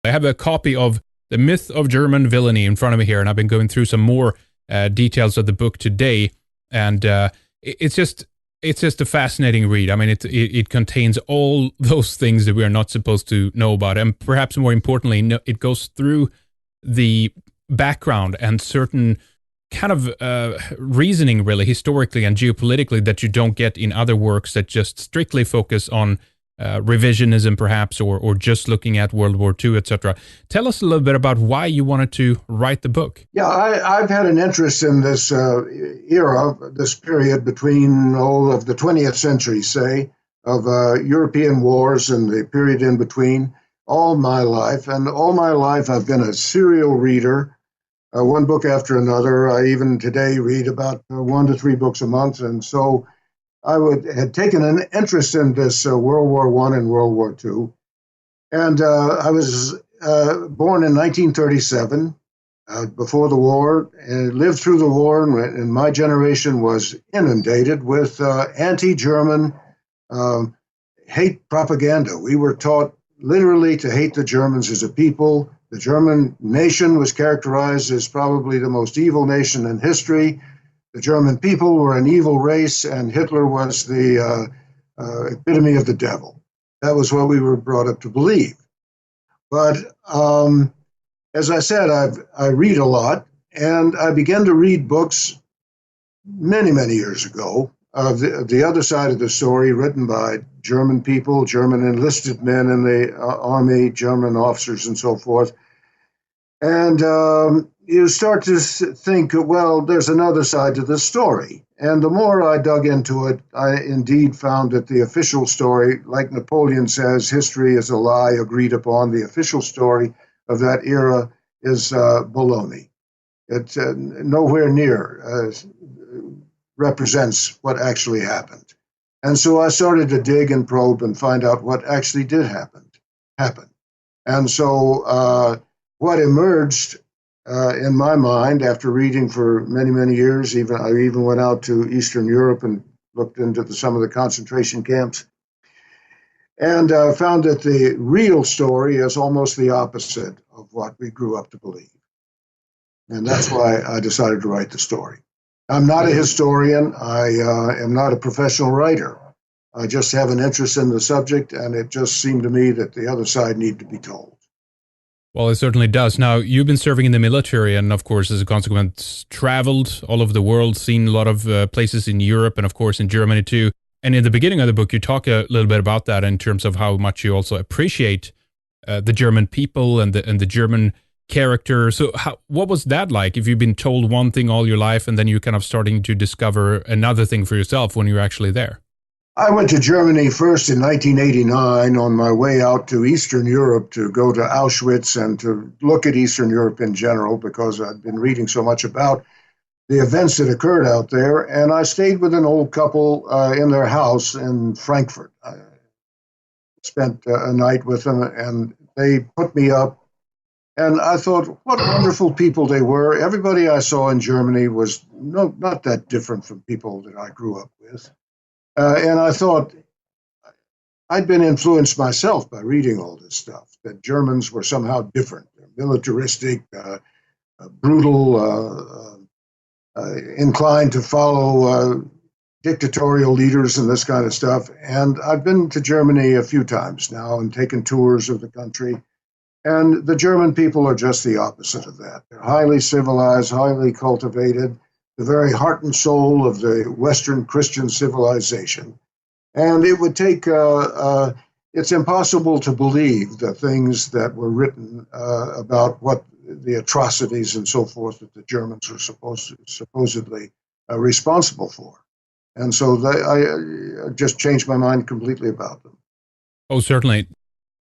I have a copy of The Myth of German Villainy in front of me here, and I've been going through some more details of the book today, and it's just a fascinating read. I mean, it contains all those things that we are not supposed to know about, and perhaps more importantly, it goes through the background and certain kind of reasoning, really, historically and geopolitically, that you don't get in other works that just strictly focus on revisionism, perhaps, or just looking at World War II, etc. Tell us a little bit about why you wanted to write the book. Yeah, I've had an interest in this era, this period between all of the 20th century, say, of European wars and the period in between, all my life. And all my life, I've been a serial reader, one book after another. I even today read about 1 to 3 books a month. And so had taken an interest in this World War I and World War II. And I was born in 1937, before the war, and lived through the war, and my generation was inundated with anti-German hate propaganda. We were taught literally to hate the Germans as a people. The German nation was characterized as probably the most evil nation in history. The German people were an evil race, and Hitler was the epitome of the devil. That was what we were brought up to believe. But as I said, I read a lot, and I began to read books many, many years ago. The other side of the story, written by German people, German enlisted men in the army, German officers, and so forth. And you start to think, well, there's another side to the story. And the more I dug into it, I indeed found that the official story, like Napoleon says, history is a lie agreed upon. The official story of that era is baloney. It nowhere near represents what actually happened. And so I started to dig and probe and find out what actually did happen. And so what emerged in my mind after reading for many, many years, I even went out to Eastern Europe and looked into some of the concentration camps, and found that the real story is almost the opposite of what we grew up to believe. And that's why I decided to write the story. I'm not a historian. I am not a professional writer. I just have an interest in the subject, and it just seemed to me that the other side needed to be told. Well, it certainly does. Now, you've been serving in the military and, of course, as a consequence, traveled all over the world, seen a lot of places in Europe and, of course, in Germany, too. And in the beginning of the book, you talk a little bit about that in terms of how much you also appreciate the German people and the German character. So what was that like, if you've been told one thing all your life and then you're kind of starting to discover another thing for yourself when you're actually there? I went to Germany first in 1989 on my way out to Eastern Europe to go to Auschwitz and to look at Eastern Europe in general, because I'd been reading so much about the events that occurred out there. And I stayed with an old couple in their house in Frankfurt. I spent a night with them, and they put me up. And I thought, what wonderful people they were. Everybody I saw in Germany was not that different from people that I grew up with. And I thought, I'd been influenced myself by reading all this stuff, that Germans were somehow different. They're militaristic, brutal, inclined to follow dictatorial leaders and this kind of stuff. And I've been to Germany a few times now and taken tours of the country. And the German people are just the opposite of that. They're highly civilized, highly cultivated, the very heart and soul of the Western Christian civilization. And it would take, it's impossible to believe the things that were written about what the atrocities and so forth that the Germans were supposedly responsible for. And so I just changed my mind completely about them. Oh, certainly.